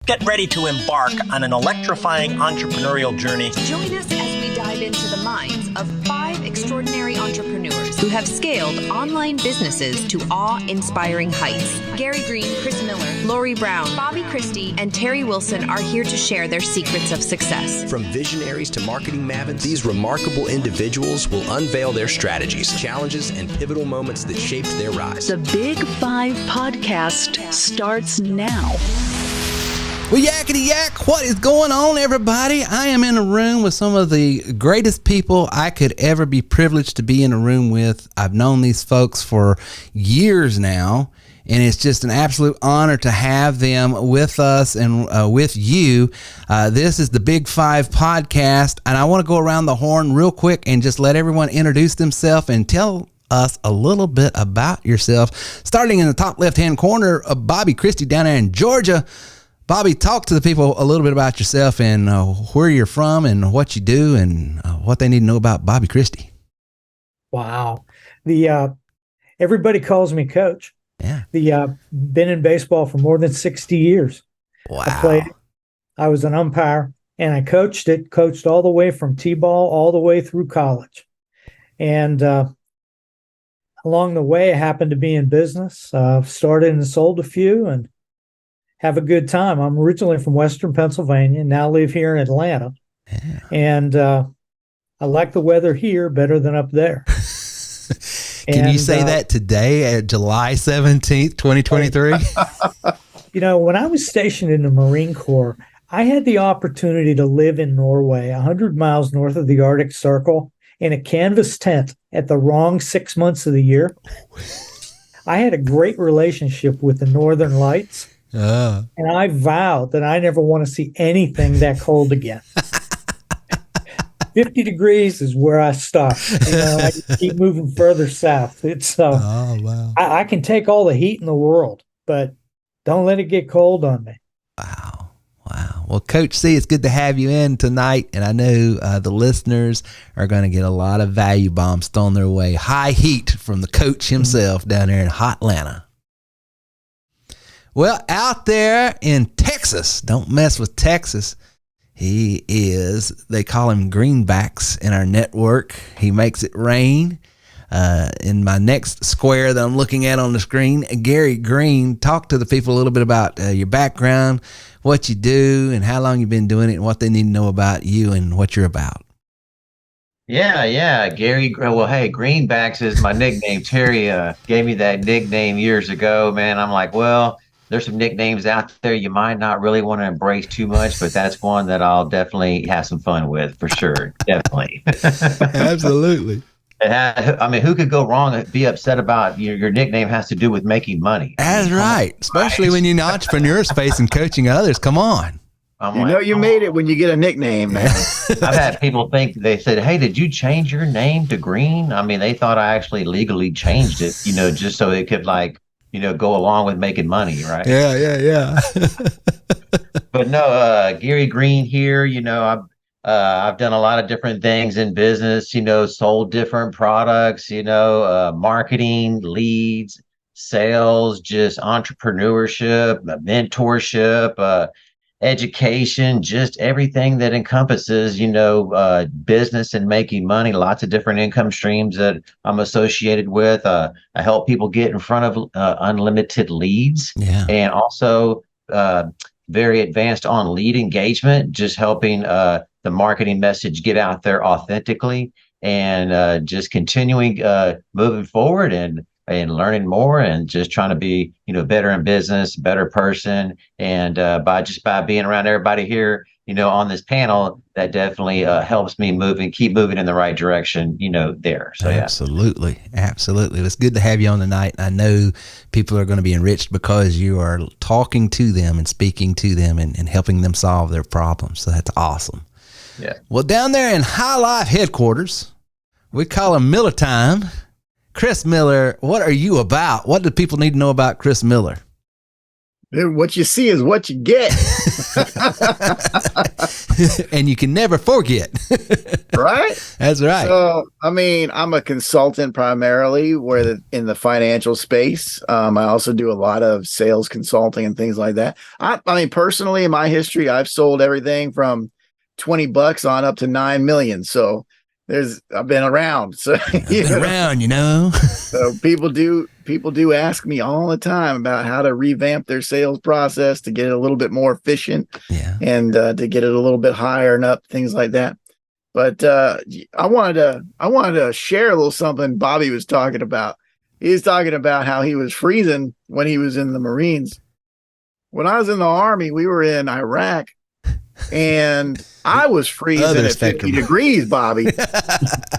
Get ready to embark on an electrifying entrepreneurial journey. Join us as we dive into the minds of 5 extraordinary entrepreneurs who have scaled online businesses to awe-inspiring heights. Gary Green, Chris Miller, Laurie Brown, Bobby Christy, and Terry Wilson are here to share their secrets of success. From visionaries to marketing mavens, these remarkable individuals will unveil their strategies, challenges, and pivotal moments that shaped their rise. The Big 5 podcast starts now. Well, yakety yak, what is going on, everybody? I am in a room with some of the greatest people I could ever be privileged to be in a room with. I've known these folks for years now, and it's just an absolute honor to have them with us and with you. This is the Big 5 podcast, and I want to go around the horn real quick and just let everyone introduce themselves and tell us a little bit about yourself. Starting in the top left-hand corner of Bobby Christy down there in Georgia. Bobby, talk to the people a little bit about yourself and where you're from and what you do and what they need to know about Bobby Christy. Wow. Everybody calls me coach. Yeah. Been in baseball for more than 60 years. Wow. I was an umpire and I coached all the way from T-ball all the way through college. And along the way, I happened to be in business. Started and sold a few and have a good time. I'm originally from Western Pennsylvania, now live here in Atlanta. Yeah. And I like the weather here better than up there. Can you say that today at July 17th, 2023? When I was stationed in the Marine Corps, I had the opportunity to live in Norway, 100 miles north of the Arctic Circle, in a canvas tent at the wrong 6 months of the year. I had a great relationship with the Northern Lights. And I vowed that I never want to see anything that cold again. 50 degrees is where I stop. I keep moving further south. It's wow. I can take all the heat in the world, but don't let it get cold on me. Wow. Well, Coach C, it's good to have you in tonight, and I know the listeners are going to get a lot of value bombs thrown their way. High heat from the coach himself down there in hot Atlanta. Well, out there in Texas, don't mess with Texas. They call him Greenbacks in our network. He makes it rain. In my next square that I'm looking at on the screen, Gary Green, talk to the people a little bit about your background, what you do, and how long you've been doing it, and what they need to know about you and what you're about. Yeah, Gary. Well, hey, Greenbacks is my nickname. Terry gave me that nickname years ago, man. I'm like, well, there's some nicknames out there you might not really want to embrace too much, but that's one that I'll definitely have some fun with for sure. Definitely. Absolutely. Who could go wrong and be upset about your nickname has to do with making money? That's right. Especially when you're in the entrepreneur space and coaching others. Come on. You made it when you get a nickname, man. I've had people think, they said, hey, did you change your name to Green? They thought I actually legally changed it, just so it could go along with making money, right? Yeah. But no, Gary Green here, I've done a lot of different things in business, sold different products, marketing, leads, sales, just entrepreneurship, mentorship, education, just everything that encompasses, business and making money, lots of different income streams that I'm associated with. I help people get in front of unlimited leads, and also very advanced on lead engagement, just helping the marketing message get out there authentically, and just continuing moving forward and learning more, and just trying to be, better in business, better person. And by being around everybody here, on this panel, that definitely helps me keep moving in the right direction, there. So yeah. Absolutely. It's good to have you on tonight. I know people are going to be enriched because you are talking to them and speaking to them and helping them solve their problems. So that's awesome. Yeah. Well, down there in High Life headquarters, we call him Miller Time. Chris Miller, what are you about? What do people need to know about Chris Miller? What you see is what you get. And you can never forget. Right? That's right. So, I mean, I'm a consultant primarily in the financial space. I also do a lot of sales consulting and things like that. I mean, personally, in my history, I've sold everything from $20 on up to 9 million. So I've been around. So So people do ask me all the time about how to revamp their sales process to get it a little bit more efficient, and to get it a little bit higher and up, things like that. But I wanted to share a little something Bobby was talking about. He was talking about how he was freezing when he was in the Marines. When I was in the Army, we were in Iraq, and I was freezing at 50 degrees, Bobby.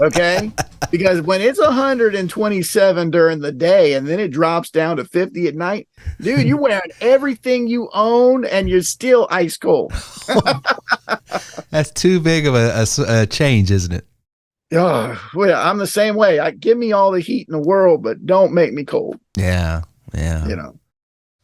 Okay? Because when it's 127 during the day and then it drops down to 50 at night, dude, you're wearing everything you own and you're still ice cold. That's too big of a change, isn't it? Oh, well, I'm the same way. Give me all the heat in the world, but don't make me cold. Yeah. You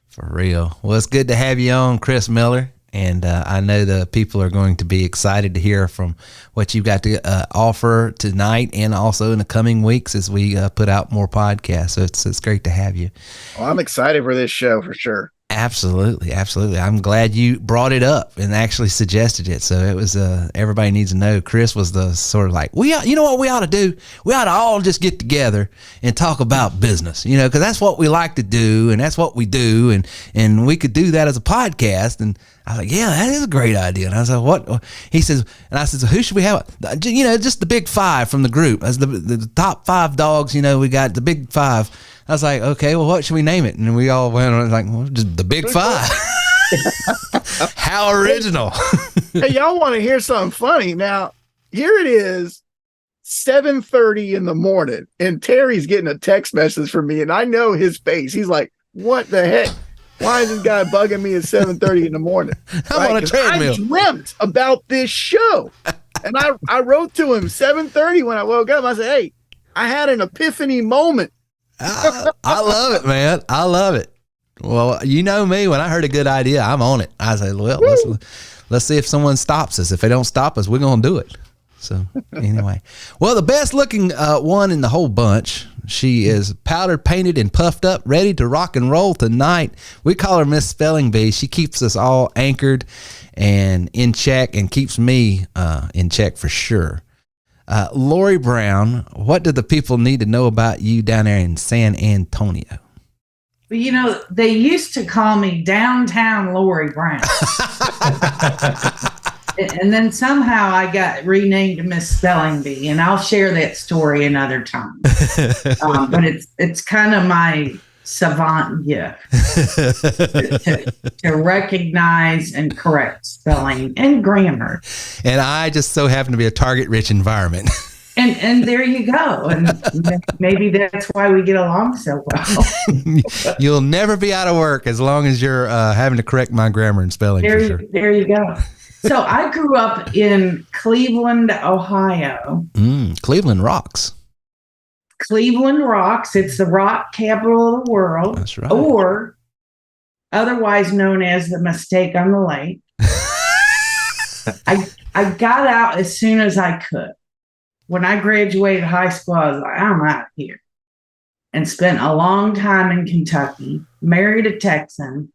For real. Well, it's good to have you on, Chris Miller. And I know the people are going to be excited to hear from what you've got to offer tonight and also in the coming weeks as we put out more podcasts. So it's great to have you. Well, I'm excited for this show for sure. Absolutely. I'm glad you brought it up and actually suggested it. So it was everybody needs to know Chris was the sort of like, you know what we ought to do? We ought to all just get together and talk about business, because that's what we like to do and that's what we do. And we could do that as a podcast. And I was like, yeah, that is a great idea. And I was like, what? He says, and I said, so who should we have? Just the big five from the group. As the top 5 dogs, we got the big 5. I was like, okay, well, what should we name it? And we all went on like, well, just the big 5. How original. Hey, y'all want to hear something funny? Now, here it is, 7:30 in the morning, and Terry's getting a text message from me, and I know his face. He's like, what the heck? Why is this guy bugging me at 7:30 in the morning? I'm on a treadmill. I dreamt about this show. And I wrote to him 7:30 when I woke up. I said, hey, I had an epiphany moment. I love it, man. I love it. Well, you know me, when I heard a good idea, I'm on it. I say, well, let's see if someone stops us. If they don't stop us, we're going to do it. So anyway, well, the best looking one in the whole bunch, she is powdered, painted, and puffed up, ready to rock and roll tonight. We call her Miss Spelling Bee. She keeps us all anchored and in check and keeps me in check for sure. Laurie Brown, what do the people need to know about you down there in San Antonio? Well, they used to call me Downtown Laurie Brown. And then somehow I got renamed to Miss Spelling Bee, and I'll share that story another time. But it's kind of my savant gift to recognize and correct spelling and grammar. And I just so happen to be a target-rich environment. And there you go. And maybe that's why we get along so well. You'll never be out of work as long as you're having to correct my grammar and spelling. There you go. So I grew up in Cleveland, Ohio. Cleveland rocks. Cleveland rocks. It's the rock capital of the world. That's right. Or otherwise known as the Mistake on the Lake. I got out as soon as I could. When I graduated high school, I was like, I'm out of here. And spent a long time in Kentucky, married a Texan,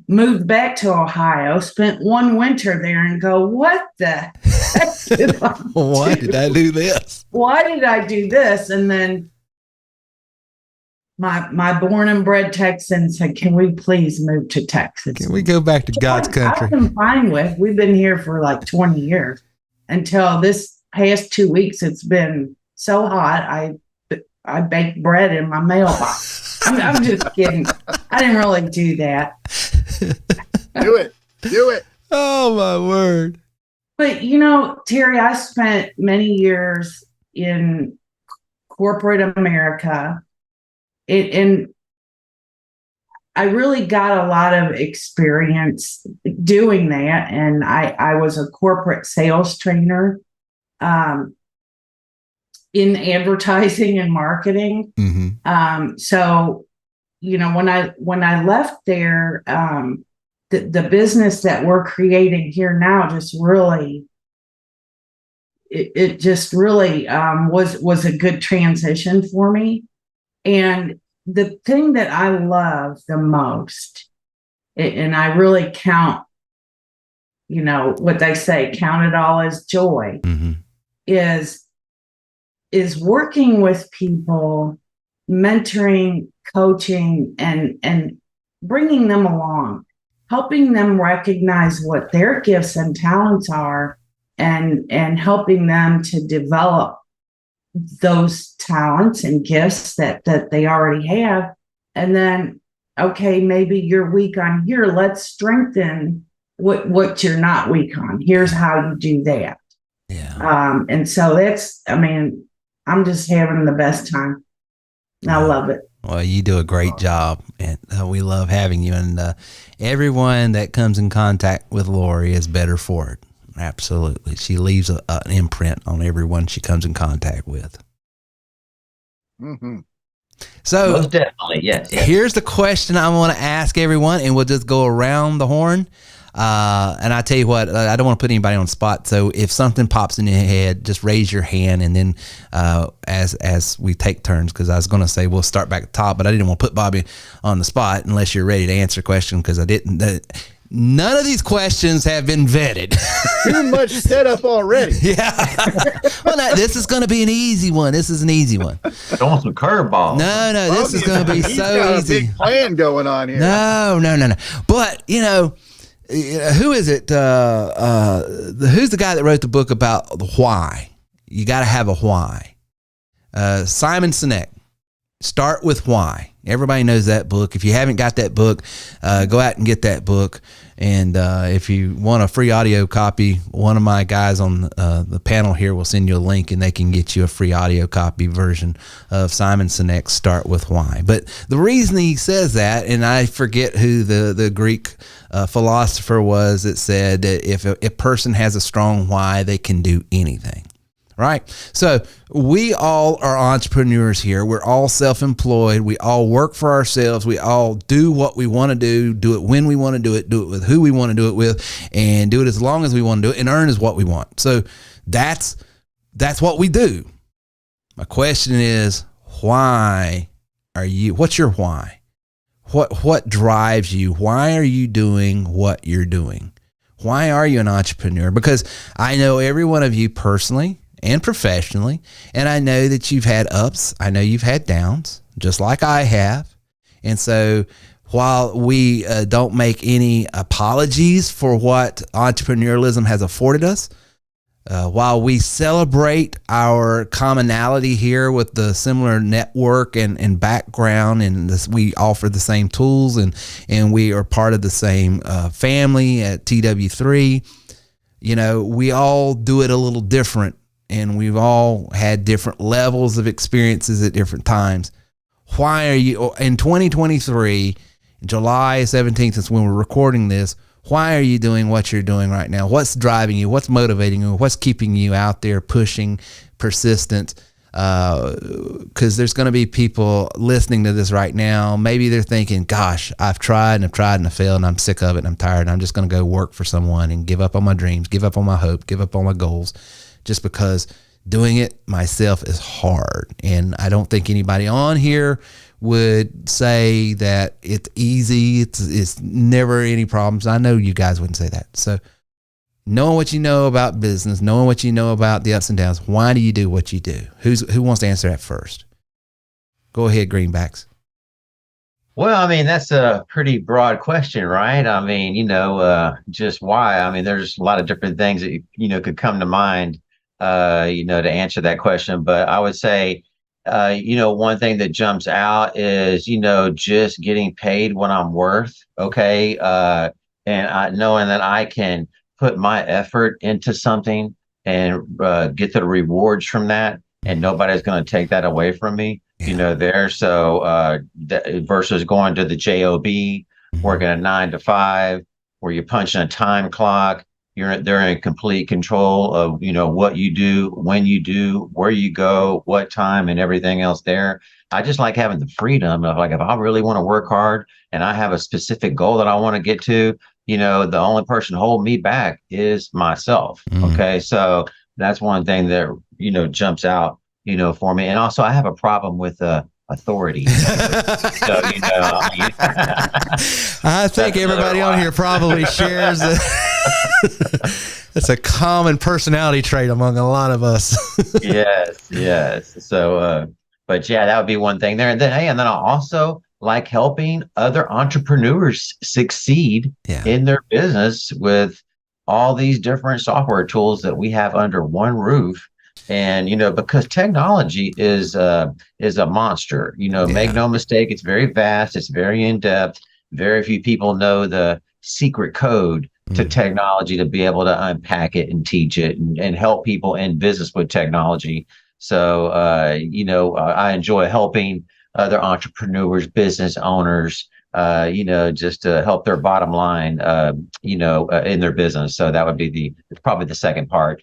moved back to Ohio, spent one winter there and go, what the heck did I do? Why did I do this? Why did I do this? And then my born and bred Texan said, can we please move to Texas? Can we go back to God's country? I've been fine with. We've been here for like 20 years. Until this past 2 weeks, it's been so hot, I baked bread in my mailbox. I'm just kidding. I didn't really do that. Do it. Oh, my word. But, Terry, I spent many years in corporate America. And I really got a lot of experience doing that. And I was a corporate sales trainer in advertising and marketing. Mm-hmm. So when I left there, the business that we're creating here now just really, it just really was a good transition for me. And the thing that I love the most, and I really count, what they say, count it all as joy, is working with people, mentoring, coaching, and bringing them along, helping them recognize what their gifts and talents are, and helping them to develop those talents and gifts that they already have. And then, okay, maybe you're weak on here. Let's strengthen what you're not weak on. Here's how you do that. Yeah. And so I'm just having the best time. I love it. Well, you do a great job, and we love having you. And everyone that comes in contact with Laurie is better for it. Absolutely. She leaves an imprint on everyone she comes in contact with. Mm-hmm. So most definitely, yes. Here's the question I want to ask everyone, and we'll just go around the horn. And I tell you what, I don't want to put anybody on the spot. So if something pops in your head, just raise your hand, and then as we take turns, because I was going to say we'll start back at the top, but I didn't want to put Bobby on the spot unless you're ready to answer a question, because I didn't. None of these questions have been vetted. Too much setup already. Yeah. Well, this is going to be an easy one. This is an easy one. Don't want some curveballs. No, this is going to be He's so got easy. a big plan going on here. No. But, who is it? Who's the guy that wrote the book about the why? You got to have a why. Simon Sinek. Start with why. Everybody knows that book. If you haven't got that book, go out and get that book. And if you want a free audio copy, one of my guys on the panel here will send you a link, and they can get you a free audio copy version of Simon Sinek's Start With Why. But the reason he says that, and I forget who the Greek philosopher was that said that if a person has a strong why, they can do anything. Right? So we all are entrepreneurs here. We're all self-employed. We all work for ourselves. We all do what we want to do it when we want to do it with who we want to do it with, and do it as long as we want to do it, and earn is what we want. So that's what we do. My question is, what's your why? What drives you? Why are you doing what you're doing? Why are you an entrepreneur? Because I know every one of you personally and professionally, and I know that you've had ups, I know you've had downs, just like I have. And so while we don't make any apologies for what entrepreneurialism has afforded us, while we celebrate our commonality here with the similar network and background, and we offer the same tools, and we are part of the same family at TW3, we all do it a little different. And we've all had different levels of experiences at different times. Why are you, in 2023, July 17th is when we're recording this, why are you doing what you're doing right now? What's driving you? What's motivating you? What's keeping you out there pushing, persistent? Because there's going to be people listening to this right now. Maybe they're thinking, gosh, I've tried and I failed, and I'm sick of it, and I'm tired, and I'm just going to go work for someone and give up on my dreams, give up on my hope, give up on my goals, just because doing it myself is hard. And I don't think anybody on here would say that it's easy. It's never any problems. I know you guys wouldn't say that. So knowing what you know about business, knowing what you know about the ups and downs, why do you do what you do? Who wants to answer that first? Go ahead, Greenbacks. Well, that's a pretty broad question, right? Just why? There's a lot of different things that, could come to mind, to answer that question. But I would say, one thing that jumps out is, just getting paid what I'm worth. Okay. And knowing that I can put my effort into something and get the rewards from that, and nobody's going to take that away from me. So versus going to the job, working a 9 to 5, where you're punching a time clock, they're in complete control of, what you do, when you do, where you go, what time, and everything else there. I just like having the freedom of, like, if I really want to work hard and I have a specific goal that I want to get to, the only person holding me back is myself. Okay. So that's one thing that, jumps out, for me. And also I have a problem with, authority. So, I think everybody on here probably shares it. It's a common personality trait among a lot of us. Yes. So, but yeah, that would be one thing there. And then I also like helping other entrepreneurs succeed in their business with all these different software tools that we have under one roof. And, because technology is a monster, make no mistake, it's very vast, it's very in-depth. Very few people know the secret code to technology to be able to unpack it and teach it and help people in business with technology. So, I enjoy helping other entrepreneurs, business owners, just to help their bottom line, in their business. So that would be probably the second part.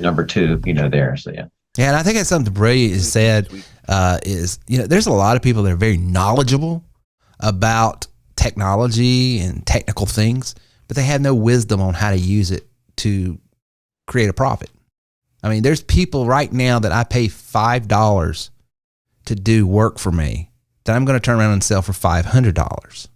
Number two, there. So, yeah. Yeah. And I think that's something brilliant is said, there's a lot of people that are very knowledgeable about technology and technical things, but they have no wisdom on how to use it to create a profit. I mean, there's people right now that I pay $5 to do work for me that I'm going to turn around and sell for $500.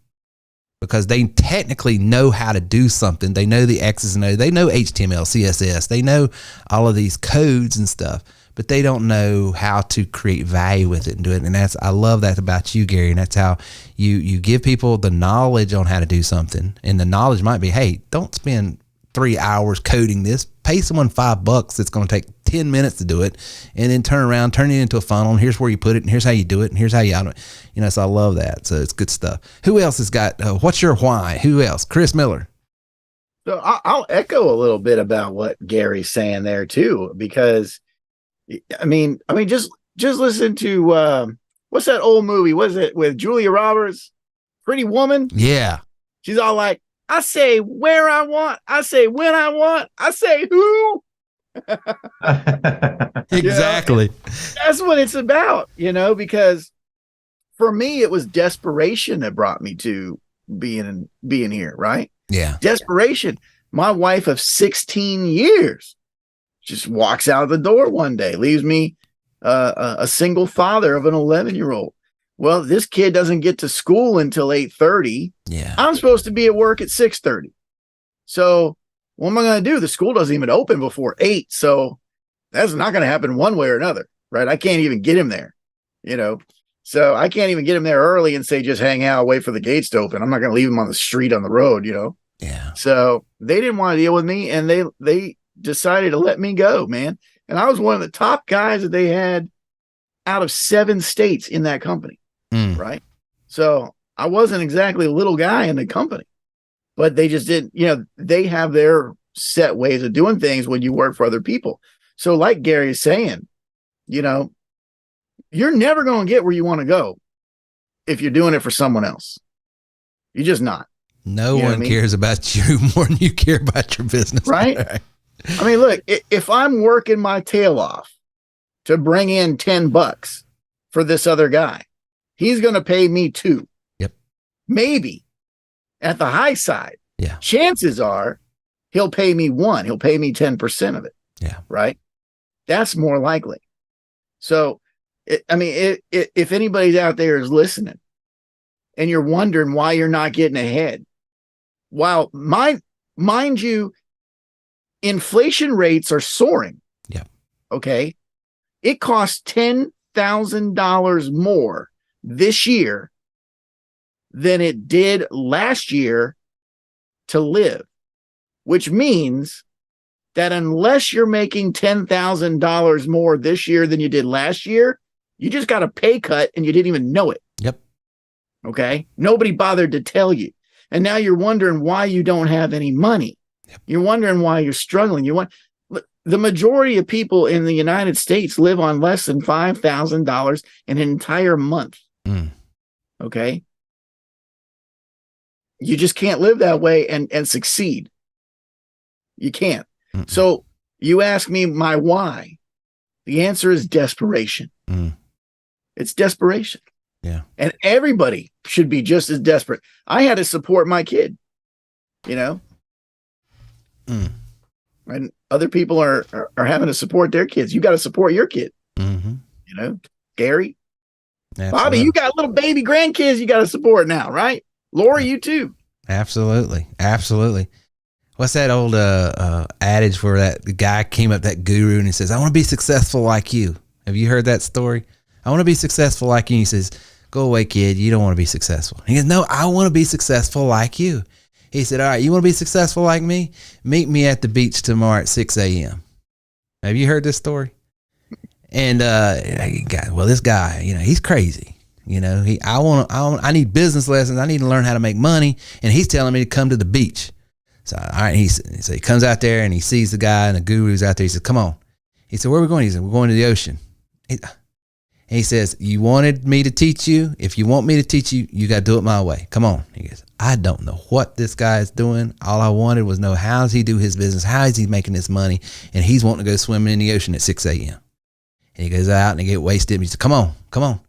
Because they technically know how to do something. They know the X's and O's. They know HTML, CSS. They know all of these codes and stuff, but they don't know how to create value with it and do it. And I love that about you, Gary. And that's how you give people the knowledge on how to do something. And the knowledge might be, hey, don't spend 3 hours coding this. Pay someone $5 that's going to take 10 minutes to do it, and then turn it into a funnel. And here's where you put it, and here's how you do it, and here's how so I love that. So it's good stuff. Who else has got, what's your why? Who else? Chris Miller. So I'll echo a little bit about what Gary's saying there too, because I mean, just listen to, what's that old movie? Was it with Julia Roberts? Pretty Woman? Yeah. She's all like, I say where I want, I say when I want, I say who. Exactly. That's what it's about, because for me, it was desperation that brought me to being here, right? Yeah. Desperation. My wife of 16 years just walks out the door one day, leaves me a single father of an 11-year-old. Well, this kid doesn't get to school until 8:30. Yeah. I'm supposed to be at work at 6:30. So what am I going to do? The school doesn't even open before 8. So that's not going to happen one way or another, right? I can't even get him there, so I can't even get him there early and say, just hang out, wait for the gates to open. I'm not going to leave him on the street on the road, Yeah. So they didn't want to deal with me, and they decided to let me go, man. And I was one of the top guys that they had out of 7 states in that company. Right. So I wasn't exactly a little guy in the company, but they just didn't, they have their set ways of doing things when you work for other people. So like Gary is saying, you're never going to get where you want to go if you're doing it for someone else. You're just not. No one cares about you more than you care about your business. Right. I mean, look, if I'm working my tail off to bring in $10 for this other guy, he's going to pay me 2. Yep. Maybe at the high side. Yeah. Chances are he'll pay me 1. He'll pay me 10% of it. Yeah. Right. That's more likely. So, if anybody's out there is listening and you're wondering why you're not getting ahead, while mind you, inflation rates are soaring. Yeah. Okay. It costs $10,000 more this year than it did last year to live, which means that unless you're making $10,000 more this year than you did last year, you just got a pay cut and you didn't even know it. Yep. Okay. Nobody bothered to tell you. And now you're wondering why you don't have any money. Yep. You're wondering why you're struggling. The majority of people in the United States live on less than $5,000 an entire month. Okay. You just can't live that way and succeed. You can't. So you ask me my why. The answer is desperation. It's desperation. Yeah. And everybody should be just as desperate. I had to support my kid, you know, and other people are having to support their kids. You got to support your kid, you know, Gary, Absolutely. Bobby, you got little baby grandkids you got to support now, right? Laurie, you too. Absolutely. What's that old adage where that guy came up, that guru, and he says, I want to be successful like you. Have you heard that story? I want to be successful like you. And he says, go away, kid. You don't want to be successful. He goes, no, I want to be successful like you. He said, all right, you want to be successful like me? Meet me at the beach tomorrow at 6 a.m. Have you heard this story? And this guy, you know, he's crazy. You know, I need business lessons. I need to learn how to make money. And he's telling me to come to the beach. So, all right, so he comes out there and he sees the guy and the guru's out there. He said, come on. He said, where are we going? He said, we're going to the ocean. He says, you wanted me to teach you? If you want me to teach you, you got to do it my way. Come on. He goes, I don't know what this guy is doing. All I wanted was know how does he do his business? How is he making this money? And he's wanting to go swimming in the ocean at 6 a.m. And he goes out and he get wasted. And he said, come on.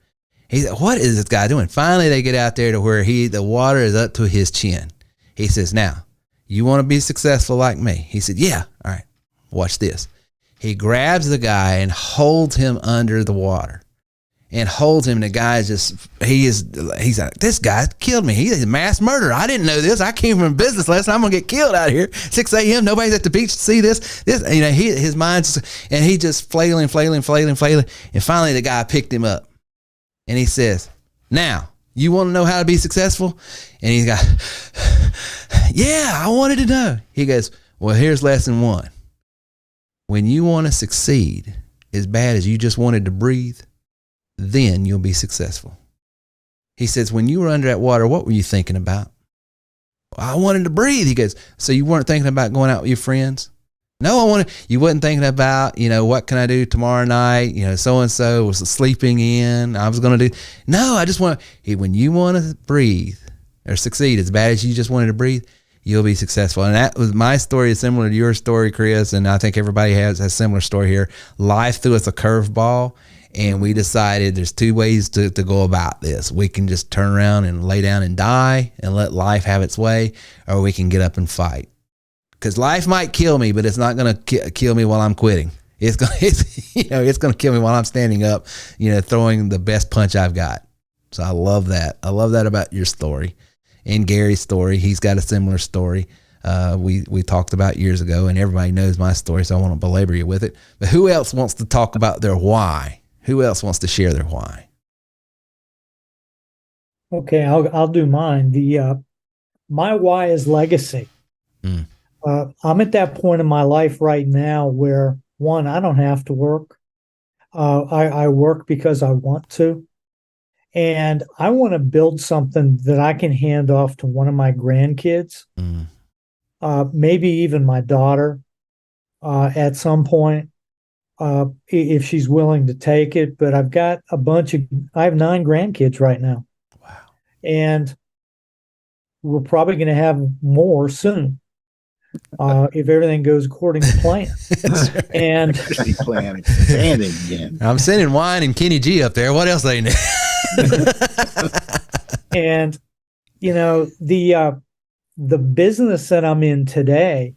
He said, what is this guy doing? Finally, they get out there to where the water is up to his chin. He says, now, you want to be successful like me? He said, yeah. All right, watch this. He grabs the guy and holds him under the water. And holds him. The guy he's like, this guy killed me. He's a mass murderer. I didn't know this. I came from a business lesson. I'm going to get killed out here. 6 a.m. Nobody's at the beach to see this, you know, his mind's, and he just flailing. And finally the guy picked him up and he says, now you want to know how to be successful? And he's got, yeah, I wanted to know. He goes, well, here's lesson 1. When you want to succeed as bad as you just wanted to breathe, then you'll be successful. He says, when you were under that water, what were you thinking about? I wanted to breathe. He goes, so you weren't thinking about going out with your friends? No, you wasn't thinking about, you know, what can I do tomorrow night? You know, so-and-so was sleeping in. I was going to do. No, I just when you want to breathe or succeed as bad as you just wanted to breathe, you'll be successful. And that was my story is similar to your story, Chris. And I think everybody has a similar story here. Life threw us a curveball. And we decided there's 2 ways to go about this. We can just turn around and lay down and die and let life have its way, or we can get up and fight. Because life might kill me, but it's not going to kill me while I'm quitting. It's going to kill me while I'm standing up, you know, throwing the best punch I've got. So I love that. I love that about your story. And Gary's story, he's got a similar story. We talked about years ago, and everybody knows my story, so I won't belabor you with it. But who else wants to talk about their why? Who else wants to share their why? Okay, I'll do mine. My why is legacy. I'm at that point in my life right now where, one, I don't have to work. I work because I want to. And I want to build something that I can hand off to one of my grandkids, maybe even my daughter at some point. If she's willing to take it, but I've got I have 9 grandkids right now. Wow. And we're probably going to have more soon. If everything goes according to plan. And plan expanding again. I'm sending Wine and Kenny G up there. What else they need? And, you know, the business that I'm in today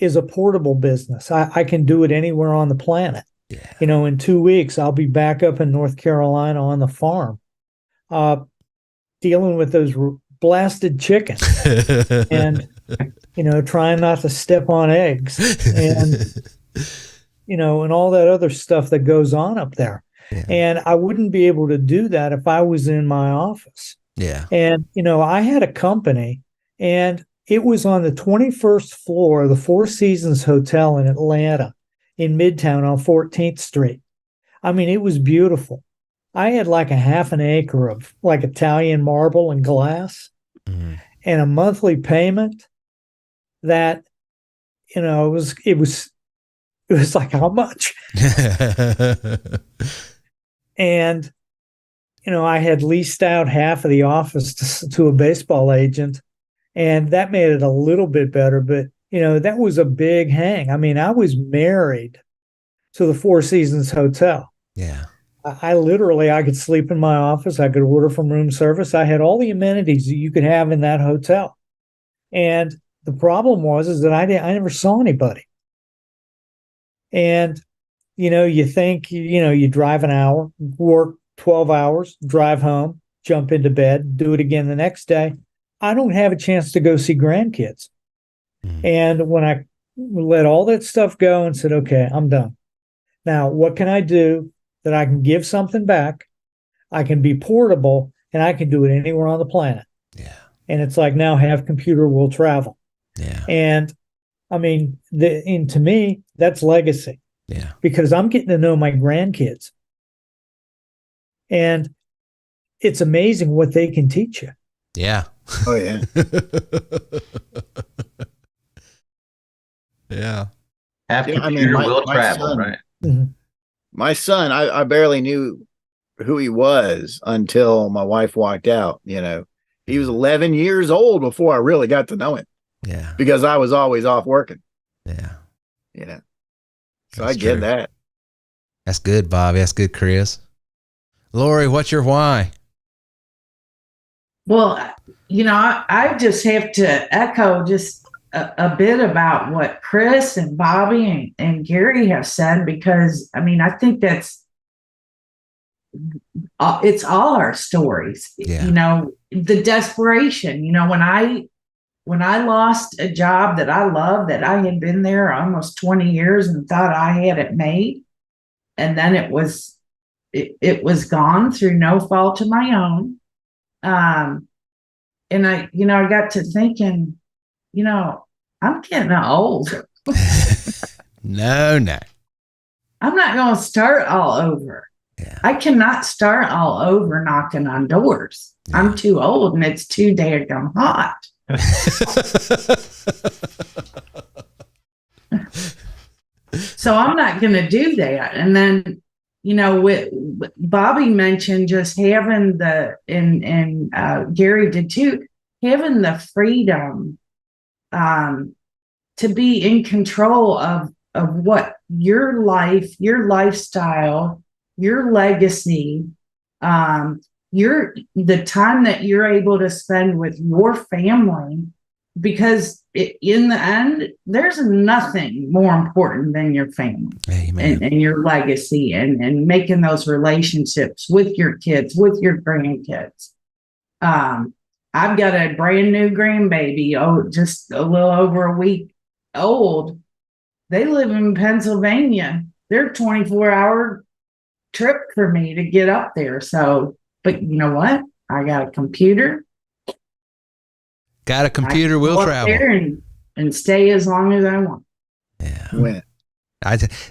is a portable business. I can do it anywhere on the planet. Yeah. You know, in 2 weeks, I'll be back up in North Carolina on the farm, dealing with those blasted chickens and, you know, trying not to step on eggs and, you know, and all that other stuff that goes on up there. Yeah. And I wouldn't be able to do that if I was in my office. Yeah. And, you know, I had a company, and it was on the 21st floor of the Four Seasons Hotel in Atlanta, in Midtown on 14th Street. I mean, it was beautiful. I had like a half an acre of like Italian marble and glass, and a monthly payment that, you know, it was like, how much? And, you know, I had leased out half of the office to a baseball agent, and that made it a little bit better. But that was a big hang. I mean, I was married to the Four Seasons Hotel. Yeah. I literally, I could sleep in my office. I could order from room service. I had all the amenities that you could have in that hotel. And the problem is that I never saw anybody. And, you think, you drive an hour, work 12 hours, drive home, jump into bed, do it again the next day. I don't have a chance to go see grandkids. And when I let all that stuff go and said, okay, I'm done. Now, what can I do that I can give something back? I can be portable and I can do it anywhere on the planet. Yeah. And it's like, now have computer will travel. Yeah. And I mean, and to me, that's legacy. Yeah. Because I'm getting to know my grandkids. And it's amazing what they can teach you. Yeah. Oh, yeah. Yeah. Have computer will travel, son, right? Mm-hmm. My son, I barely knew who he was until my wife walked out. He was 11 years old before I really got to know him. Yeah. Because I was always off working. Yeah. So I get that. That's good, Bobby. That's good, Chris. Laurie, what's your why? Well, I just have to echo just a bit about what Chris and Bobby and Gary have said, because I mean, I think it's all our stories. Yeah. The desperation. When I lost a job that I loved, that I had been there almost 20 years and thought I had it made, and then it was gone through no fault of my own. And I got to thinking, I'm getting old. No. I'm not going to start all over. Yeah. I cannot start all over knocking on doors. Yeah. I'm too old and it's too daggum hot. So I'm not going to do that. And then, what Bobby mentioned, just having and Gary did too, having the freedom to be in control of what your life, your lifestyle, your legacy, the time that you're able to spend with your family, because in the end, there's nothing more important than your family. Amen. And your legacy and making those relationships with your kids, with your grandkids. I've got a brand new grandbaby, just a little over a week old. They live in Pennsylvania. They're a 24-hour trip for me to get up there. So, but you know what? I got a computer. Got a computer will travel. And stay as long as I want. Yeah.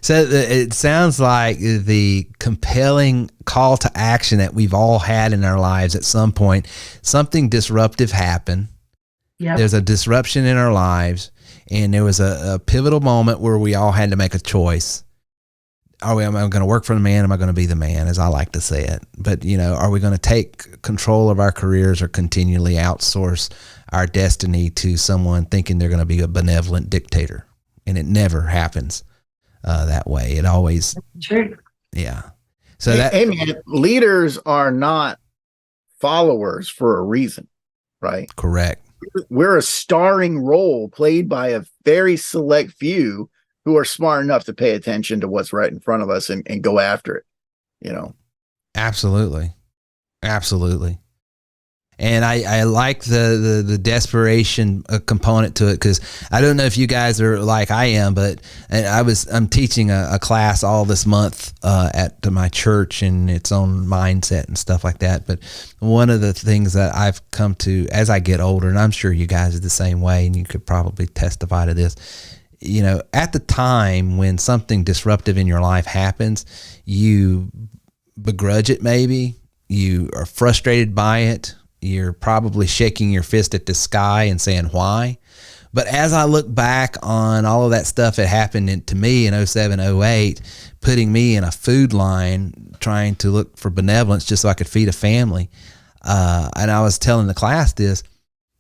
So it sounds like the compelling call to action that we've all had in our lives at some point. Something disruptive happened. Yep. There's a disruption in our lives, and there was a pivotal moment where we all had to make a choice. Am I going to work for the man? Am I going to be the man, as I like to say it? But, are we going to take control of our careers or continually outsource our destiny to someone thinking they're going to be a benevolent dictator? And it never happens that way. It always. True. Yeah. So hey, man, leaders are not followers for a reason, right? Correct. We're a starring role played by a very select few who are smart enough to pay attention to what's right in front of us and go after it, Absolutely. Absolutely. And I like the desperation component to it, because I don't know if you guys are like I am, but I'm teaching a class all this month at my church, and it's on mindset and stuff like that. But one of the things that I've come to as I get older, and I'm sure you guys are the same way, and you could probably testify to this, at the time when something disruptive in your life happens, you begrudge it maybe, you are frustrated by it, you're probably shaking your fist at the sky and saying, why? But as I look back on all of that stuff that happened to me in 07, 08, putting me in a food line, trying to look for benevolence just so I could feed a family, and I was telling the class this,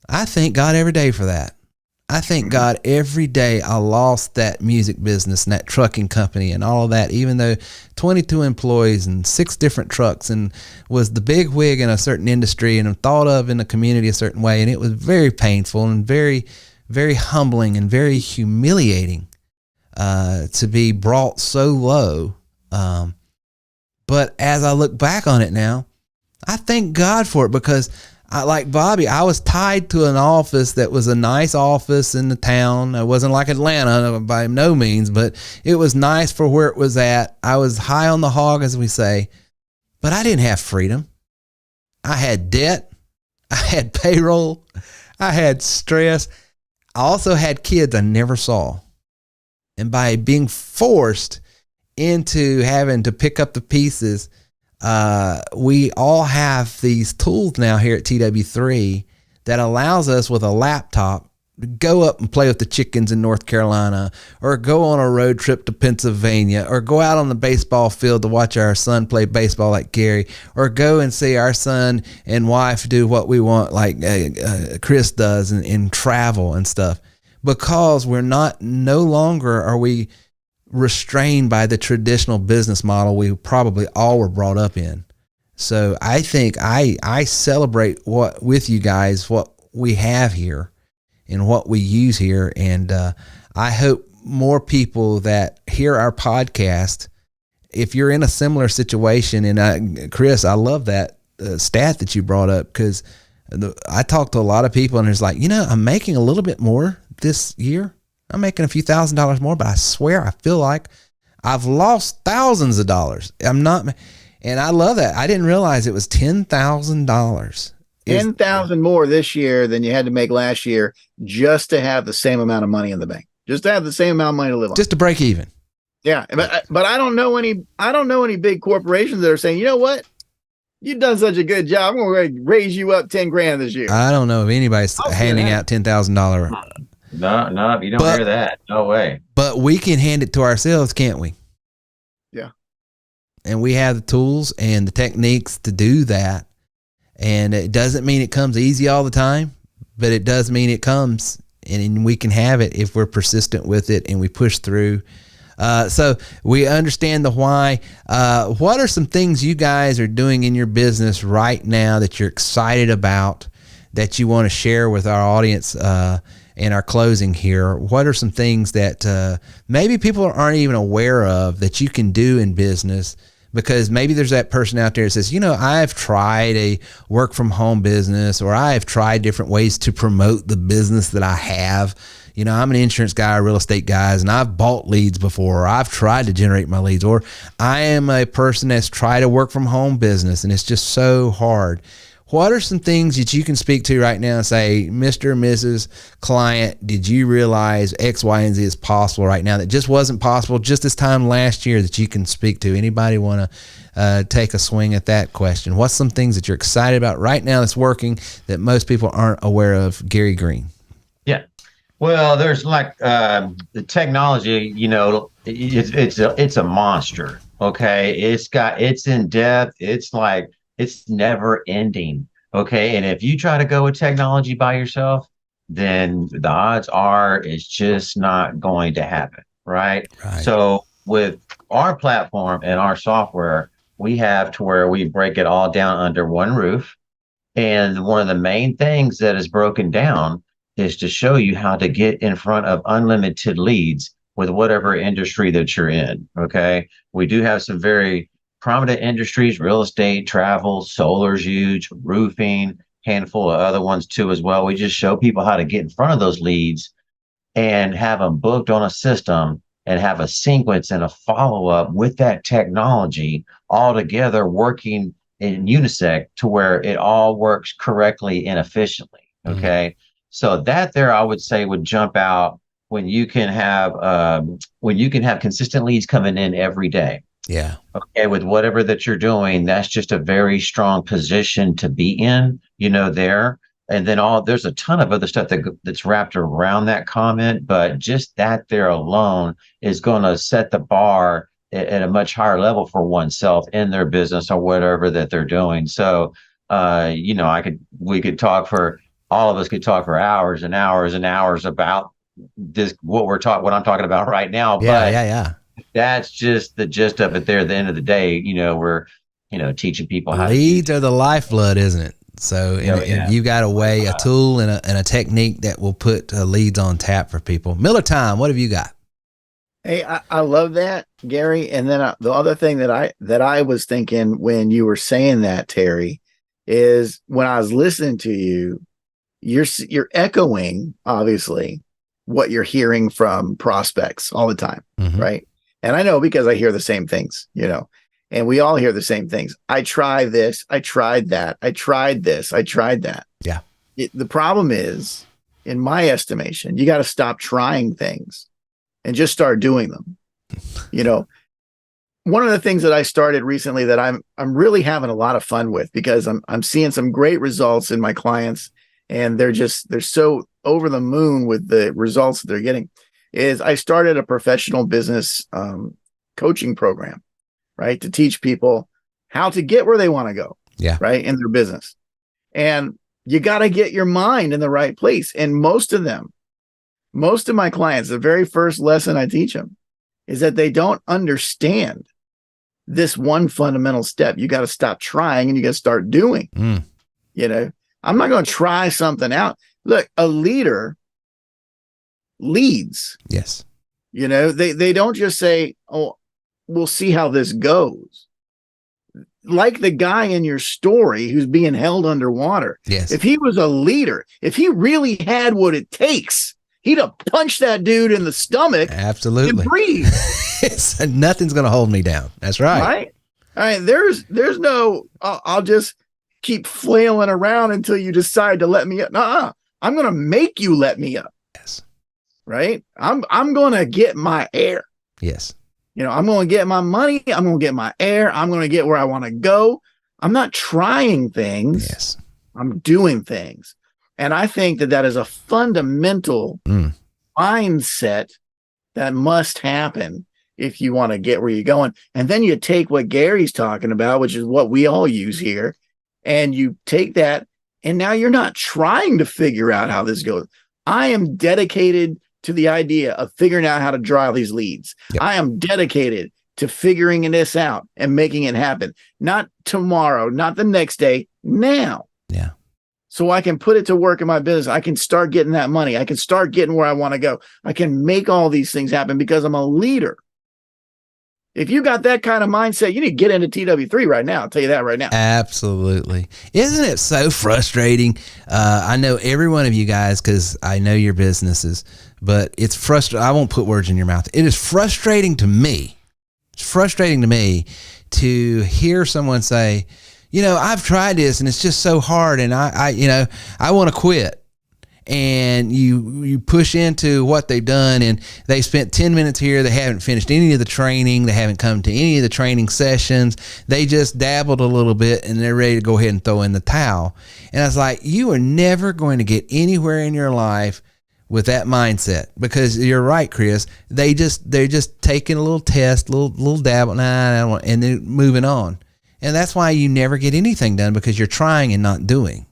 I thank God every day for that. I thank God every day I lost that music business and that trucking company and all of that, even though 22 employees and 6 different trucks, and was the big wig in a certain industry and thought of in the community a certain way. And it was very painful and very, very humbling and very humiliating to be brought so low. But as I look back on it now, I thank God for it, because like Bobby, I was tied to an office that was a nice office in the town. It wasn't like Atlanta by no means, but it was nice for where it was at. I was high on the hog, as we say, but I didn't have freedom. I had debt. I had payroll. I had stress. I also had kids I never saw. And by being forced into having to pick up the pieces, we all have these tools now here at TW3 that allows us with a laptop to go up and play with the chickens in North Carolina, or go on a road trip to Pennsylvania, or go out on the baseball field to watch our son play baseball like Gary, or go and see our son and wife do what we want like Chris does, and travel and stuff, because no longer are we restrained by the traditional business model we probably all were brought up in. So I think I celebrate with you guys what we have here and what we use here. And I hope more people that hear our podcast, if you're in a similar situation, and Chris, I love that stat that you brought up, because I talk to a lot of people and it's like, I'm making a little bit more this year. I'm making a few $1,000s more, but I swear I feel like I've lost thousands of dollars. I'm not, and I love that. I didn't realize it was $10,000. 10,000 more this year than you had to make last year, just to have the same amount of money in the bank, just to have the same amount of money to live on, just to break even. Yeah, but I don't know any big corporations that are saying, you know what, you've done such a good job, I'm going to raise you up 10 grand this year. I don't know if anybody's handing out $10,000. No, you don't hear that. No way. But we can hand it to ourselves, can't we? Yeah. And we have the tools and the techniques to do that. And it doesn't mean it comes easy all the time, but it does mean it comes, and we can have it if we're persistent with it and we push through. So we understand the why. What are some things you guys are doing in your business right now that you're excited about, that you want to share with our audience in our closing here? What are some things that maybe people aren't even aware of that you can do in business? Because maybe there's that person out there that says, I've tried a work from home business, or I've tried different ways to promote the business that I have. I'm an insurance guy, a real estate guy, and I've bought leads before, or I've tried to generate my leads, or I am a person that's tried a work from home business and it's just so hard. What are some things that you can speak to right now and say, Mr. and Mrs. Client, did you realize X, Y, and Z is possible right now that just wasn't possible just this time last year, that you can speak to? Anybody want to take a swing at that question? What's some things that you're excited about right now that's working that most people aren't aware of, Gary Green? Yeah. Well, there's like the technology, it's a monster. Okay. It's in depth. It's never ending. Okay. And if you try to go with technology by yourself, then the odds are it's just not going to happen. Right. So with our platform and our software, we have to where we break it all down under one roof. And one of the main things that is broken down is to show you how to get in front of unlimited leads with whatever industry that you're in. Okay. We do have some very prominent industries: real estate, travel, solar's huge, roofing, handful of other ones too as well. We just show people how to get in front of those leads and have them booked on a system, and have a sequence and a follow-up with that technology all together, working in unison to where it all works correctly and efficiently. Okay. So that there, I would say, would jump out when you can have consistent leads coming in every day. Yeah. Okay. With whatever that you're doing, that's just a very strong position to be in, there. And then there's a ton of other stuff that's wrapped around that comment, but just that there alone is going to set the bar at a much higher level for oneself in their business or whatever that they're doing. So, we could talk for all of us could talk for hours and hours and hours about this, what I'm talking about right now. Yeah. That's just the gist of it there. At the end of the day, we're, teaching people how Leads to are the lifeblood, isn't it? So and you got a tool and a technique that will put leads on tap for people. Miller Time, what have you got? Hey, I love that, Gary. And then the other thing that I was thinking when you were saying that, Terry, is when I was listening to you, you're echoing, obviously, what you're hearing from prospects all the time, right? And I know because I hear the same things, and we all hear the same things. I try this, I tried that, I tried this, I tried that. Yeah. The problem is, in my estimation, you got to stop trying things and just start doing them. One of the things that I started recently that I'm really having a lot of fun with, because I'm seeing some great results in my clients, and they're so over the moon with the results that they're getting, is I started a professional business coaching program, right? To teach people how to get where they want to go, right, in their business. And you got to get your mind in the right place. And most of my clients, the very first lesson I teach them is that they don't understand this one fundamental step. You got to stop trying and you got to start doing. I'm not going to try something out. Look, a leader leads. Yes. They don't just say, oh, we'll see how this goes. Like the guy in your story who's being held underwater. Yes. If he was a leader, if he really had what it takes, he'd have punched that dude in the stomach. Absolutely. And breathe. Nothing's going to hold me down. That's right. Right. All right. There's no, I'll just keep flailing around until you decide to let me up. Nuh-uh. I'm going to make you let me up. Yes. Right. I'm going to get my air. Yes. I'm going to get my money. I'm going to get my air. I'm going to get where I want to go. I'm not trying things. Yes. I'm doing things. And I think that is a fundamental mindset that must happen if you want to get where you're going. And then you take what Gary's talking about, which is what we all use here, and you take that, and now you're not trying to figure out how this goes. I am dedicated to the idea of figuring out how to draw these leads. Yep. I am dedicated to figuring this out and making it happen. Not tomorrow, not the next day, now. Yeah. So I can put it to work in my business. I can start getting that money. I can start getting where I want to go. I can make all these things happen because I'm a leader. If you got that kind of mindset, you need to get into TW3 right now. I'll tell you that right now. Absolutely. Isn't it so frustrating? I know every one of you guys, because I know your businesses, but it's frustrating. I won't put words in your mouth. It is frustrating to me. It's frustrating to me to hear someone say, I've tried this and it's just so hard, and I want to quit. And you push into what they've done, and they spent 10 minutes here. They haven't finished any of the training. They haven't come to any of the training sessions. They just dabbled a little bit and they're ready to go ahead and throw in the towel. And I was like, you are never going to get anywhere in your life with that mindset, because you're right, Chris. They're just taking a little test, little dabble, and then moving on. And that's why you never get anything done, because you're trying and not doing.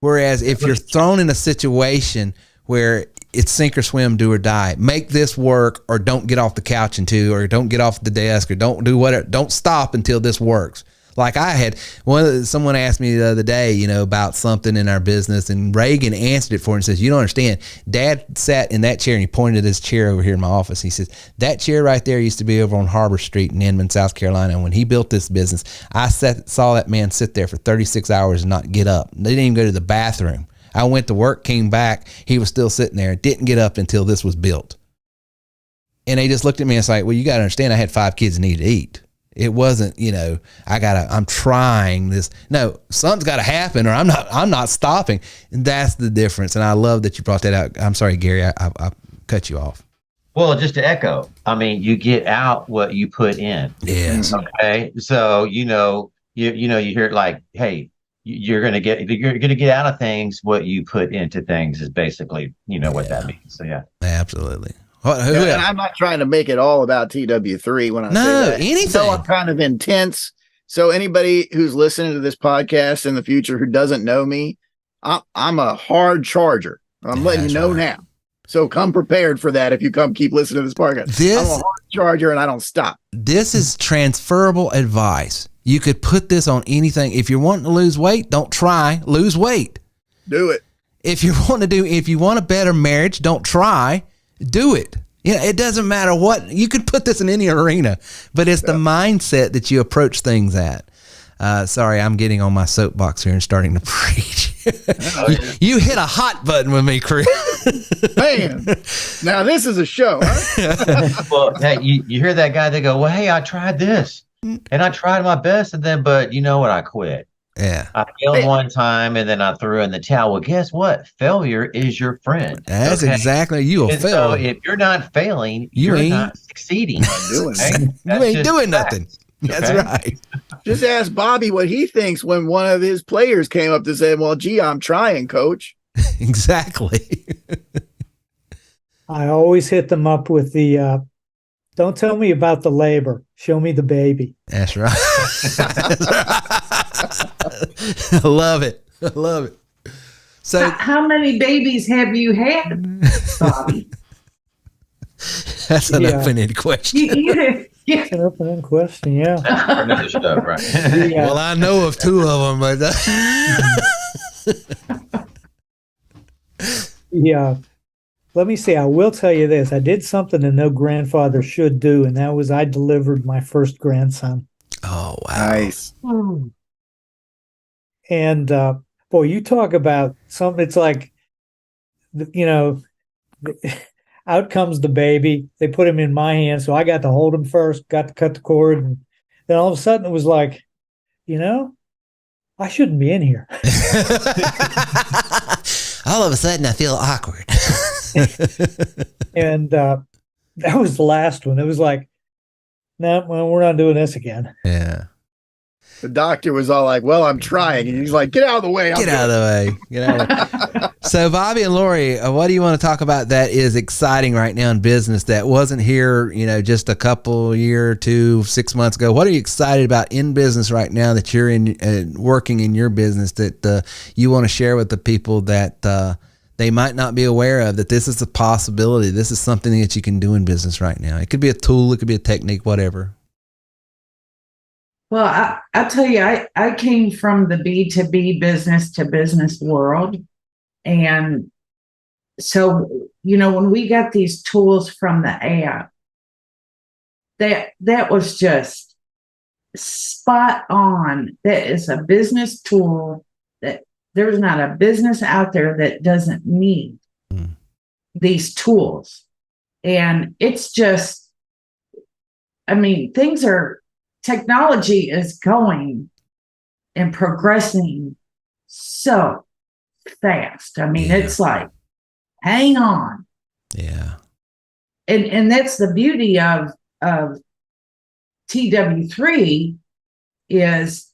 Whereas if you're thrown in a situation where it's sink or swim, do or die, make this work, or don't get off the couch or don't get off the desk, or don't do whatever, don't stop until this works. Like I had someone asked me the other day, about something in our business, and Reagan answered it for him and says, you don't understand. Dad sat in that chair, and he pointed at his chair over here in my office. He says, that chair right there used to be over on Harbor Street in Inman, South Carolina. And when he built this business, I saw that man sit there for 36 hours and not get up. They didn't even go to the bathroom. I went to work, came back. He was still sitting there, didn't get up until this was built. And they just looked at me and was like, well, you got to understand, I had 5 kids that needed to eat. It wasn't, I'm trying this. No, something's got to happen, or I'm not stopping. And that's the difference. And I love that you brought that out. I'm sorry, Gary, I cut you off. Well, just to echo, you get out what you put in. Yes. Okay. So, you hear it like, hey, you're going to get out of things what you put into things is basically, what that means. So, yeah. Absolutely. And I'm not trying to make it all about TW3 when I say that. Anything. So I'm kind of intense. So anybody who's listening to this podcast in the future who doesn't know me, I'm a hard charger. I'm letting you know now. So come prepared for that if you keep listening to this podcast. I'm a hard charger and I don't stop. This is transferable advice. You could put this on anything. If you're wanting to lose weight, don't try. Lose weight. Do it. If you want a better marriage, don't try. Do it. It doesn't matter what. You could put this in any arena, but it's the mindset that you approach things at. Sorry, I'm getting on my soapbox here and starting to preach. You hit a hot button with me, Chris. Man, now this is a show, huh? Well, hey, you hear that guy? They go, well, hey, I tried this and I tried my best, and then, but you know what? I quit. Yeah. I failed one time and then I threw in the towel. Well, guess what? Failure is your friend. That's exactly. You will fail. So if you're not failing, you're not succeeding. You ain't doing nothing. That's right. Just ask Bobby what he thinks when one of his players came up to say, well, gee, I'm trying, coach. Exactly. I always hit them up with the, don't tell me about the labor. Show me the baby. That's right. I love it. I love it. So, how many babies have you had, Bobby? That's an open-ended question. It's an open-ended question, yeah. Another show, right? Well, I know of two of them, but yeah. Let me see. I will tell you this. I did something that no grandfather should do, and that was I delivered my first grandson. Oh, wow. Nice. And boy, you talk about something. It's like, out comes the baby. They put him in my hand, so I got to hold him first, got to cut the cord, and then all of a sudden it was like, I shouldn't be in here. All of a sudden I feel awkward. And that was the last one. It was like, no, well, we're not doing this again. Yeah. The doctor was all like, well, I'm trying. And he's like, get out of the way. Get out of the way. So, Bobby and Laurie, what do you want to talk about that is exciting right now in business that wasn't here, just a couple year, 2, 6 months ago? What are you excited about in business right now that you're in working in your business that you want to share with the people that they might not be aware of, that this is a possibility? This is something that you can do in business right now. It could be a tool. It could be a technique, whatever. Well, I'll tell you, I came from the B2B business to business world. And so, when we got these tools from the app, that was just spot on. That is a business tool that there's not a business out there that doesn't need these tools. And it's just, technology is going and progressing so fast. It's like, hang on. Yeah. And that's the beauty of TW3 is,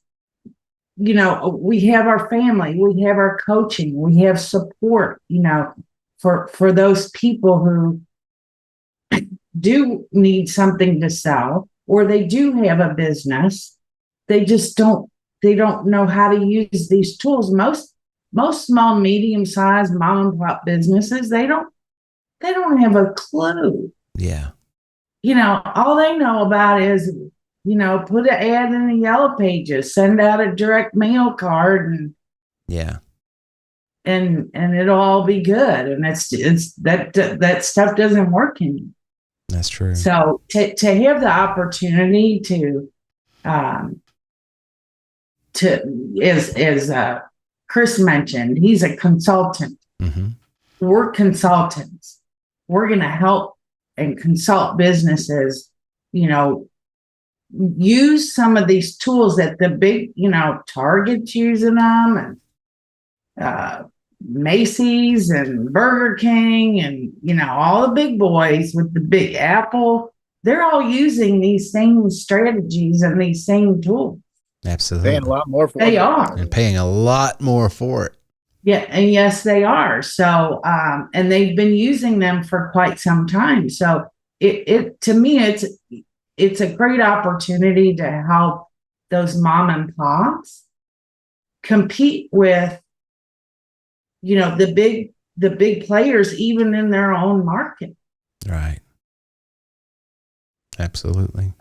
we have our family, we have our coaching, we have support, for those people who do need something to sell, or they do have a business. They just don't know how to use these tools. Most small, medium-sized mom and pop businesses, they don't have a clue. Yeah. All they know about is, put an ad in the yellow pages, send out a direct mail card, and yeah. And it'll all be good. And it's that stuff doesn't work anymore. That's true. So to have the opportunity to as Chris mentioned, he's a consultant. Mm-hmm. We're consultants. We're going to help and consult businesses, use some of these tools that the big, Target's using them, and Macy's and Burger King and, all the big boys with the big Apple. They're all using these same strategies and these same tools. Absolutely. Paying a lot more for it. They are. And paying a lot more for it. Yeah. And yes, they are. So, and they've been using them for quite some time. So it to me, it's a great opportunity to help those mom and pops compete with the big players, even in their own market. Right. Absolutely.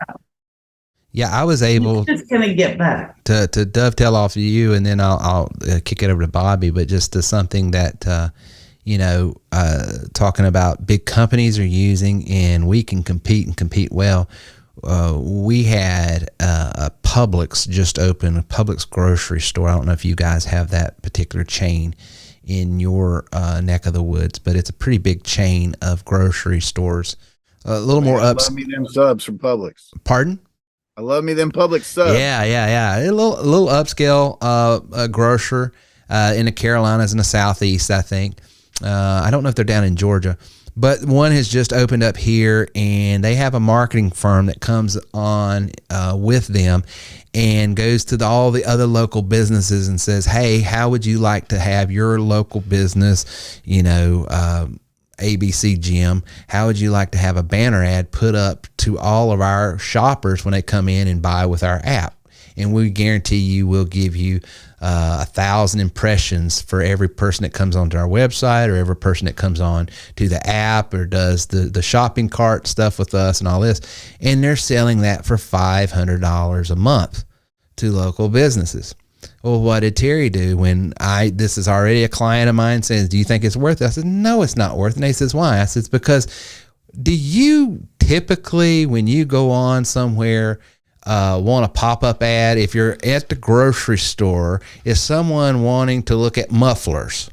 Yeah, I was able. It's going to get better. To dovetail off of you, and then I'll kick it over to Bobby. But just to something that talking about big companies are using, and we can compete and compete well. We had a Publix just open, a Publix grocery store. I don't know if you guys have that particular chain in your neck of the woods, but it's a pretty big chain of grocery stores. A little more ups. Love me them subs from Publix. Pardon? I love me them Publix subs. Yeah. A little upscale grocer in the Carolinas in the Southeast, I think. I don't know if they're down in Georgia, but one has just opened up here, and they have a marketing firm that comes on with them and goes to all the other local businesses and says, hey, how would you like to have your local business, ABC Gym, how would you like to have a banner ad put up to all of our shoppers when they come in and buy with our app? And we guarantee you we'll give you 1,000 impressions for every person that comes onto our website, or every person that comes on to the app or does the shopping cart stuff with us and all this. And they're selling that for $500 a month to local businesses. Well, what did Terry do when this is already a client of mine says, do you think it's worth it? I said, no, it's not worth it. And he says, why? I said, it's because do you typically, when you go on somewhere, want a pop-up ad? If you're at the grocery store, is someone wanting to look at mufflers?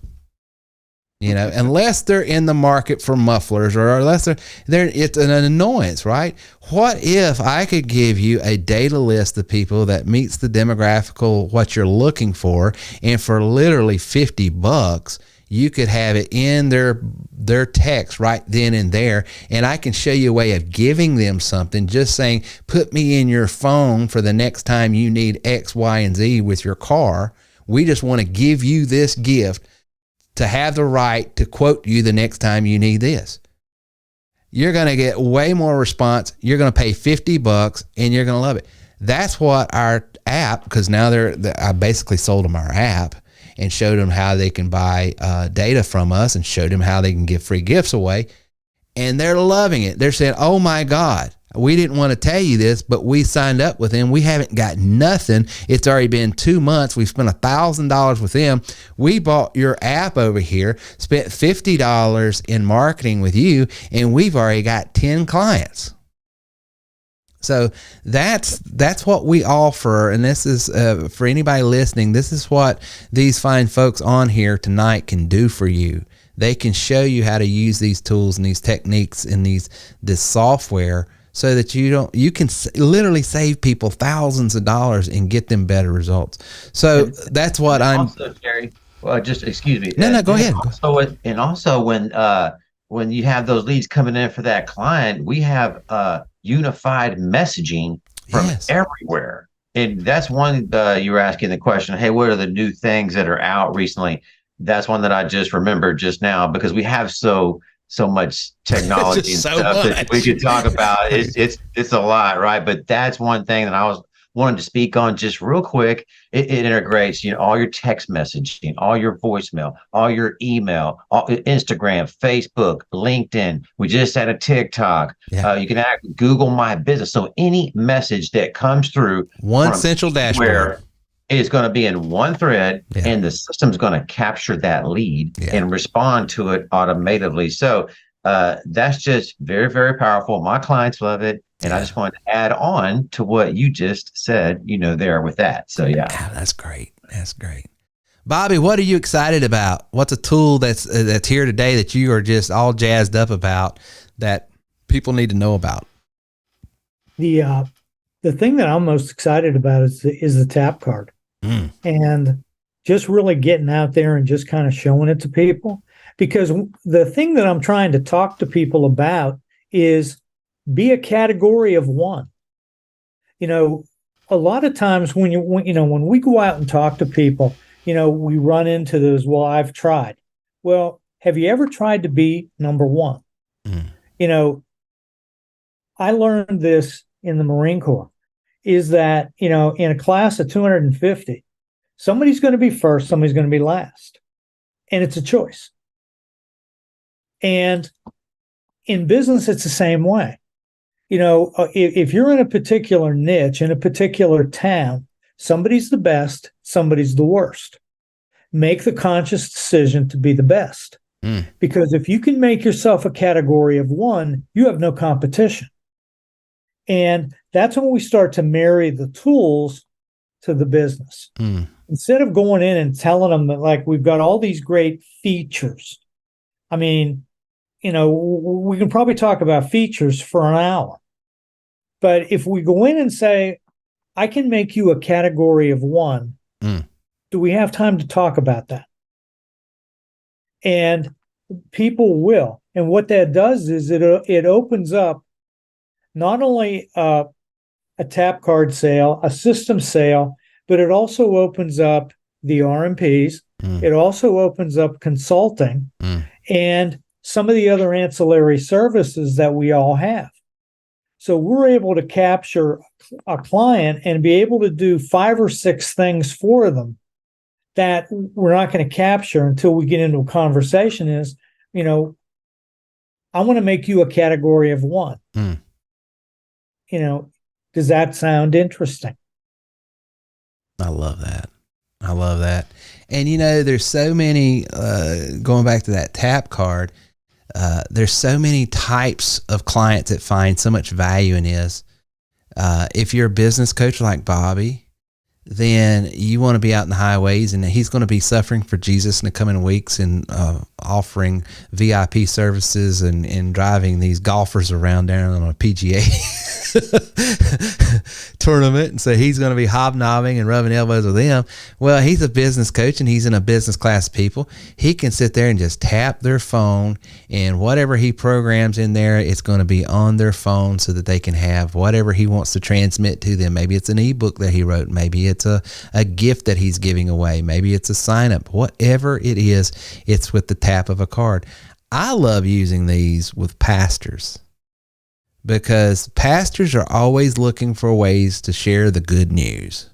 Unless they're in the market for mufflers, or unless it's an annoyance, right? What if I could give you a data list of people that meets the demographical, what you're looking for, and for literally $50, you could have it in their text right then and there, and I can show you a way of giving them something, just saying, put me in your phone for the next time you need X, Y, and Z with your car. We just want to give you this gift to have the right to quote you the next time you need this. You're going to get way more response. You're going to pay $50 and you're going to love it. That's what our app, because now I basically sold them our app and showed them how they can buy data from us, and showed them how they can give free gifts away. And they're loving it. They're saying, oh my God, we didn't want to tell you this, but we signed up with them. We haven't got nothing. It's already been 2 months. We've spent $1,000 with them. We bought your app over here, spent $50 in marketing with you, and we've already got 10 clients. So that's what we offer, and this is for anybody listening. This is what these fine folks on here tonight can do for you. They can show you how to use these tools and these techniques and this software, so that you can literally save people thousands of dollars and get them better results. So that's what I'm. Also, Jerry, well, just excuse me. No, go ahead. Also, when you have those leads coming in for that client, we have unified messaging from everywhere. And that's one, you were asking the question, hey, what are the new things that are out recently? That's one that I just remembered just now, because we have so much technology and stuff that we could talk about. It's a lot, right? But that's one thing that I was wanted to speak on just real quick. It integrates, all your text messaging, all your voicemail, all your email, all Instagram, Facebook, LinkedIn. We just had a TikTok. You can Google My Business. So any message that comes through one central dashboard is going to be in one thread, and the system's going to capture that lead and respond to it automatively. So that's just very, very powerful. My clients love it. And I just wanted to add on to what you just said, there with that. So, that's great. That's great. Bobby, what are you excited about? What's a tool that's here today that you are just all jazzed up about that people need to know about? The thing that I'm most excited about is the tap card. And just really getting out there and just kind of showing it to people. Because the thing that I'm trying to talk to people about is be a category of one. A lot of times when we go out and talk to people, we run into those, well, I've tried. Well, have you ever tried to be number one? I learned this in the Marine Corps, is that, in a class of 250, somebody's going to be first, somebody's going to be last. and it's a choice. And in business, it's the same way. If you're in a particular niche, in a particular town, somebody's the best, somebody's the worst. Make the conscious decision to be the best. Because if you can make yourself a category of one, you have no competition. And that's when we start to marry the tools to the business. Instead of going in and telling them that, like, we've got all these great features. I mean, we can probably talk about features for an hour. But if we go in and say, I can make you a category of one, do we have time to talk about that? And people will. And what that does is it opens up not only a tap card sale, a system sale, but it also opens up the RMPs. It also opens up consulting and some of the other ancillary services that we all have. So we're able to capture a client and be able to do 5 or 6 things for them that we're not going to capture until we get into a conversation is, I want to make you a category of one. Does that sound interesting? I love that. And there's so many, going back to that tap card, there's so many types of clients that find so much value in this. If you're a business coach like Bobby, then you want to be out in the highways, and he's going to be suffering for Jesus in the coming weeks and offering VIP services and driving these golfers around there on a PGA tournament. And so he's going to be hobnobbing and rubbing elbows with them. Well, he's a business coach and he's in a business class of people. He can sit there and just tap their phone, and whatever he programs in there, it's going to be on their phone so that they can have whatever he wants to transmit to them. Maybe it's an ebook that he wrote. Maybe it's a gift that he's giving away. Maybe it's a sign up. Whatever it is, it's with the tap of a card. I love using these with pastors because pastors are always looking for ways to share the good news.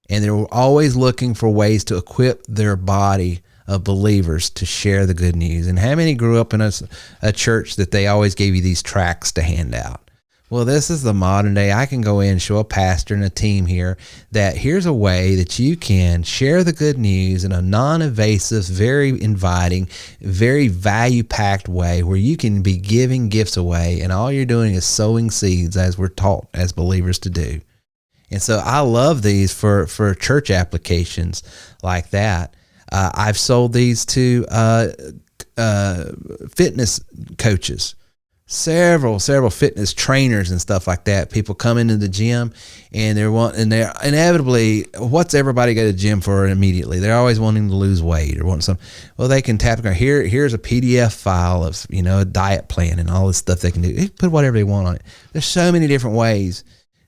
And they're always looking for ways to equip their body of believers to share the good news. And how many grew up in a church that they always gave you these tracts to hand out? Well, this is the modern day. I can go in and show a pastor and a team here that here's a way that you can share the good news in a non-invasive, very inviting, very value-packed way where you can be giving gifts away, and all you're doing is sowing seeds as we're taught as believers to do. And so I love these for church applications like that. I've sold these to fitness coaches. Several fitness trainers and stuff like that. People come into the gym and they're inevitably, what's everybody go to the gym for immediately? They're always wanting to lose weight or want some. Well, they can tap here's a PDF file of a diet plan and all this stuff they can do. They can put whatever they want on it. There's so many different ways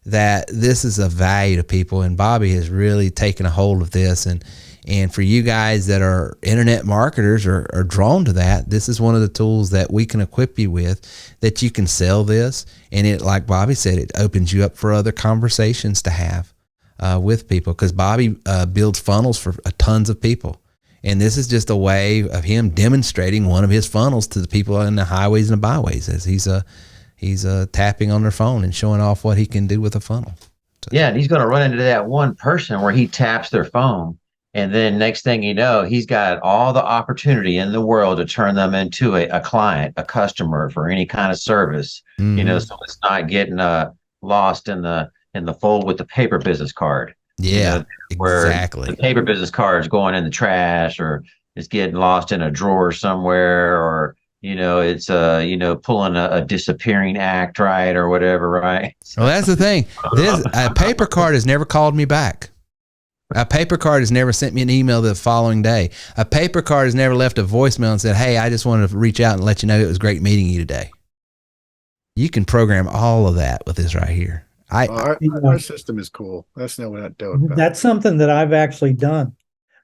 that this is of value to people, and Bobby has really taken a hold of this. And for you guys that are internet marketers or are drawn to that, this is one of the tools that we can equip you with, that you can sell this. And it, like Bobby said, it opens you up for other conversations to have with people, because Bobby builds funnels for tons of people. And this is just a way of him demonstrating one of his funnels to the people in the highways and the byways, as he's tapping on their phone and showing off what he can do with a funnel. So, yeah, and he's going to run into that one person where he taps their phone. And then next thing you know, he's got all the opportunity in the world to turn them into a client, a customer for any kind of service. Mm-hmm. So it's not getting lost in the fold with the paper business card. Yeah, where exactly. The paper business card is going in the trash, or it's getting lost in a drawer somewhere, or it's pulling a disappearing act, right, or whatever, right? Well, that's the thing. This a paper card has never called me back. A paper card has never sent me an email the following day. A paper card has never left a voicemail and said, "Hey, I just wanted to reach out and let you know it was great meeting you today." You can program all of that with this right here. Our system is cool. That's not what I do about. That's something that I've actually done.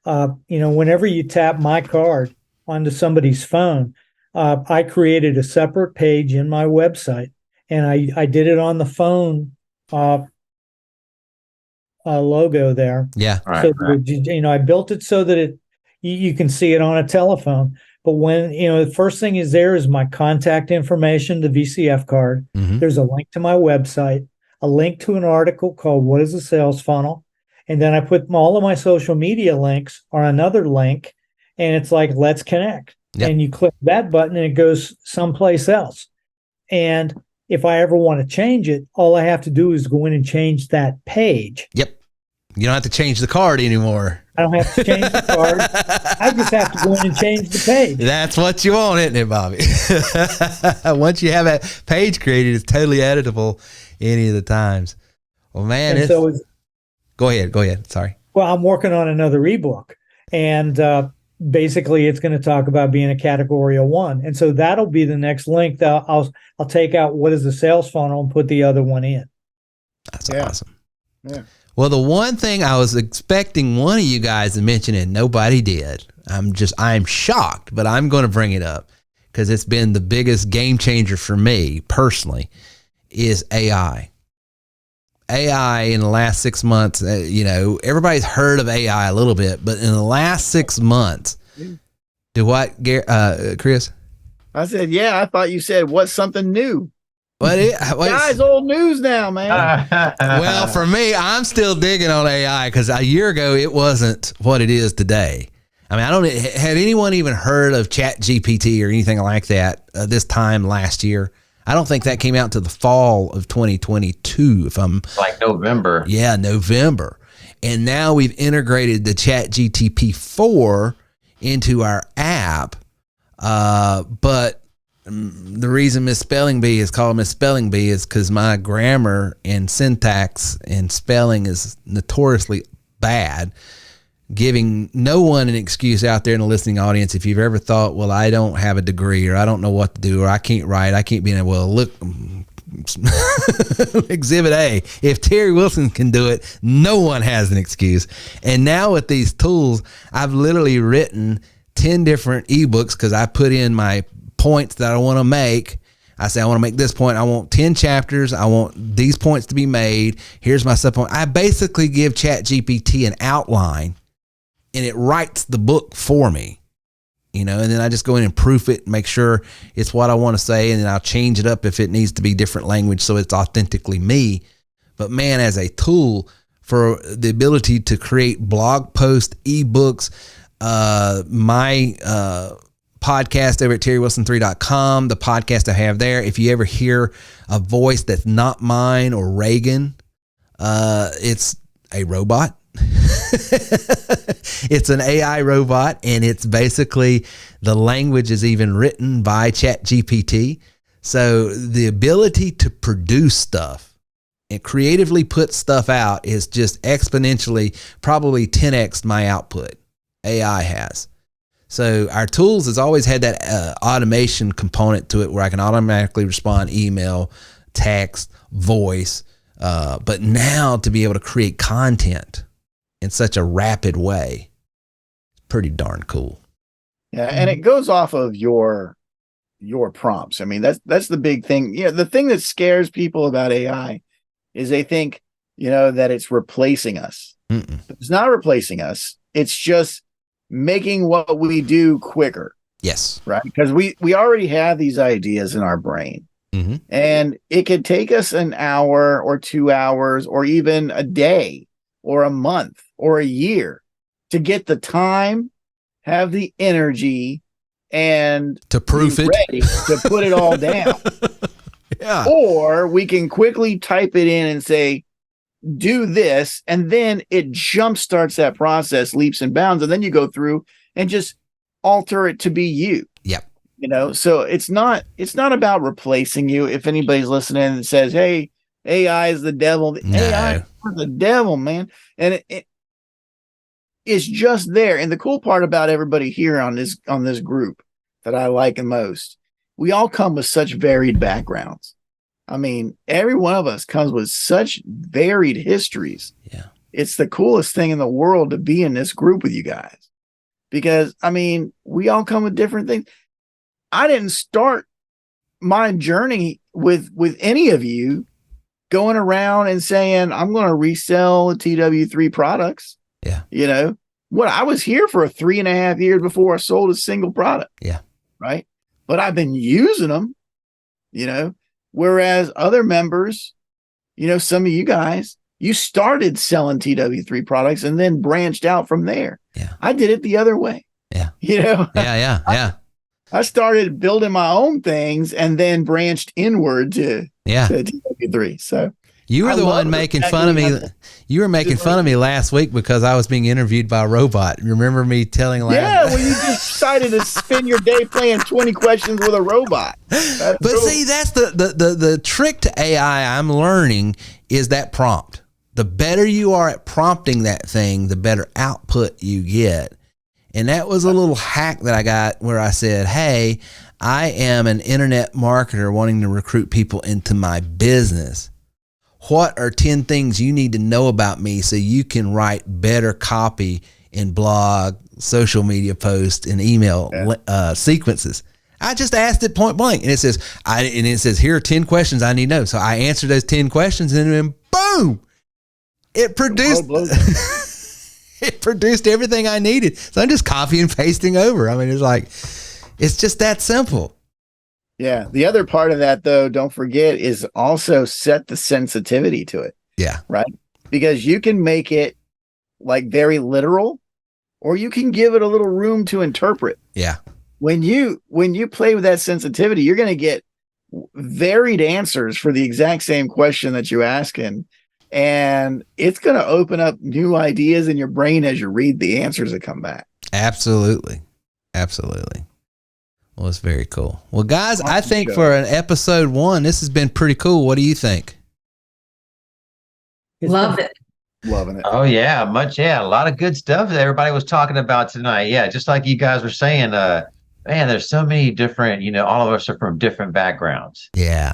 Whenever you tap my card onto somebody's phone, I created a separate page in my website, and I did it on the phone logo there. Yeah. I built it so that you can see it on a telephone. But when, the first thing is there is my contact information, the VCF card. Mm-hmm. There's a link to my website, a link to an article called What is a Sales Funnel? And then I put all of my social media links on another link, and it's like, let's connect. Yep. And you click that button and it goes someplace else. And if I ever want to change it, all I have to do is go in and change that page. Yep. You don't have to change the card anymore. I don't have to change the card. I just have to go in and change the page. That's what you want, isn't it, Bobby? Once you have that page created, it's totally editable any of the times. Well, man, go ahead. Sorry. Well, I'm working on another ebook, and basically it's going to talk about being a category of one. And so that'll be the next link that I'll take out what is the sales funnel and put the other one in. That's awesome. Yeah. Well, the one thing I was expecting one of you guys to mention and nobody did. I'm shocked, but I'm going to bring it up because it's been the biggest game changer for me personally is AI. AI in the last 6 months, everybody's heard of AI a little bit, but in the last 6 months, Chris? I said, yeah, I thought you said, what's something new? Guys, old news now, man. Well, for me, I'm still digging on AI because a year ago, it wasn't what it is today. I mean, had anyone even heard of ChatGPT or anything like that this time last year? I don't think that came out until the fall of 2022, like November. Yeah, November. And now we've integrated the ChatGPT 4 into our app. But the reason Miss Spelling Bee is called Miss Spelling Bee is because my grammar and syntax and spelling is notoriously bad, giving no one an excuse out there in the listening audience. If you've ever thought, well, I don't have a degree, or I don't know what to do, or I can't write, I can't be in it. Well, look, Exhibit A, if Terry Wilson can do it, no one has an excuse. And now with these tools, I've literally written 10 different ebooks because I put in my points that I want to make. I say, I want to make this point. I want 10 chapters. I want these points to be made. Here's my sub point. I basically give ChatGPT an outline and it writes the book for me, and then I just go in and proof it, make sure it's what I want to say. And then I'll change it up if it needs to be different language so it's authentically me. But man, as a tool for the ability to create blog posts, ebooks, my podcast over at terrywilson3.com, the podcast I have there. If you ever hear a voice that's not mine or Reagan, it's a robot. It's an AI robot, and it's basically the language is even written by ChatGPT. So the ability to produce stuff and creatively put stuff out is just exponentially, probably 10x my output. AI has. So our tools has always had that automation component to it where I can automatically respond email, text, voice. But now to be able to create content in such a rapid way, it's pretty darn cool. Yeah, and it goes off of your prompts. I mean, that's the big thing. Yeah, the thing that scares people about AI is they think, that it's replacing us. Mm-mm. It's not replacing us. It's just making what we do quicker. Yes. Right. Because we already have these ideas in our brain. Mm-hmm. And it could take us an hour or 2 hours or even a day or a month or a year to get the time, have the energy, and to proof it, ready to put it all down. Yeah. Or we can quickly type it in and say, do this, and then it jump starts that process, leaps and bounds, and then you go through and just alter it to be you. Yep. So it's not about replacing you. If anybody's listening and says, hey, AI is the devil, AI is the devil, man. And it's just there. And the cool part about everybody here on this group that I like the most, we all come with such varied backgrounds. I mean, every one of us comes with such varied histories. Yeah. It's the coolest thing in the world to be in this group with you guys because, I mean, we all come with different things. I didn't start my journey with any of you going around and saying, I'm going to resell TW3 products. Yeah. what I was here for 3.5 years before I sold a single product. Yeah. Right. But I've been using them, whereas other members, some of you guys, you started selling TW3 products and then branched out from there. Yeah. I did it the other way. Yeah. Yeah. I started building my own things and then branched inward to TW3. So you were the one making fun of me. You were making fun of me last week because I was being interviewed by a robot. Remember me telling last? Yeah, well, you just decided to spend your day playing 20 questions with a robot. But see, that's the trick to AI I'm learning is that prompt. The better you are at prompting that thing, the better output you get. And that was a little hack that I got where I said, hey, I am an internet marketer wanting to recruit people into my business. What are 10 things you need to know about me so you can write better copy in blog, social media posts, and email sequences? I just asked it point blank, and it says, here are 10 questions I need to know. So I answered those 10 questions, and then boom, it produced it produced everything I needed. So I'm just copy and pasting over. I mean, it's just that simple. Yeah. The other part of that, though, don't forget, is also set the sensitivity to it. Yeah. Right. Because you can make it like very literal, or you can give it a little room to interpret. Yeah. When you play with that sensitivity, you're going to get varied answers for the exact same question that you're asking. And it's going to open up new ideas in your brain as you read the answers that come back. Absolutely. Absolutely. Well, it's very cool. Well, guys, I think for an episode 1, this has been pretty cool. What do you think? Love it. Loving it. Oh, yeah. A lot of good stuff that everybody was talking about tonight. Yeah, just like you guys were saying, man, there's so many different, all of us are from different backgrounds. Yeah.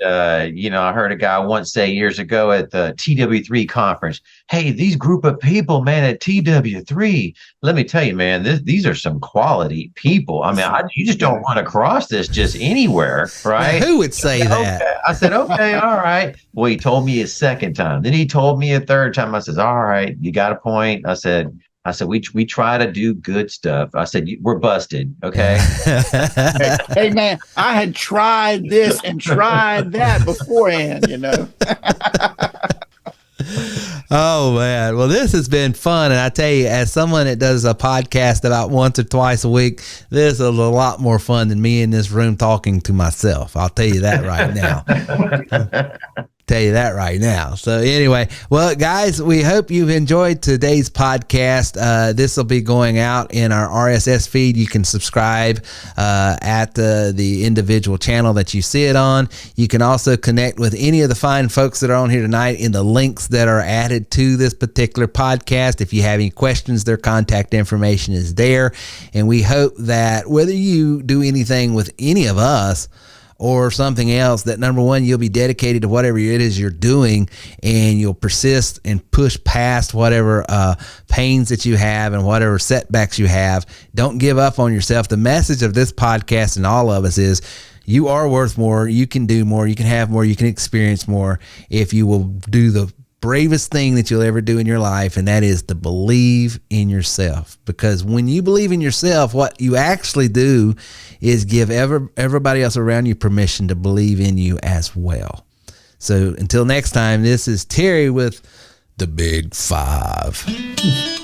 I heard a guy once say years ago at the TW3 conference, hey, these group of people, man, at TW3, let me tell you, man, these are some quality people. I mean, you just don't run across this just anywhere, right? Now, who would say that? Okay. I said, okay, all right. Well, he told me a second time. Then he told me a third time. I said, all right, you got a point. I said, we try to do good stuff. I said, we're busted. Okay. Hey, man, I had tried this and tried that beforehand, Oh, man. Well, this has been fun. And I tell you, as someone that does a podcast about once or twice a week, this is a lot more fun than me in this room talking to myself. I'll tell you that right now. So anyway, well, guys, we hope you've enjoyed today's podcast. This will be going out in our RSS feed. You can subscribe at the individual channel that you see it on. You can also connect with any of the fine folks that are on here tonight in the links that are added to this particular podcast. If you have any questions, their contact information is there. And we hope that whether you do anything with any of us or something else, that number one, you'll be dedicated to whatever it is you're doing, and you'll persist and push past whatever pains that you have and whatever setbacks you have. Don't give up on yourself. The message of this podcast and all of us is you are worth more. You can do more. You can have more. You can experience more if you will do the bravest thing that you'll ever do in your life, and that is to believe in yourself. Because when you believe in yourself, what you actually do is give everybody else around you permission to believe in you as well. So until next time, this is Terry with the Big 5.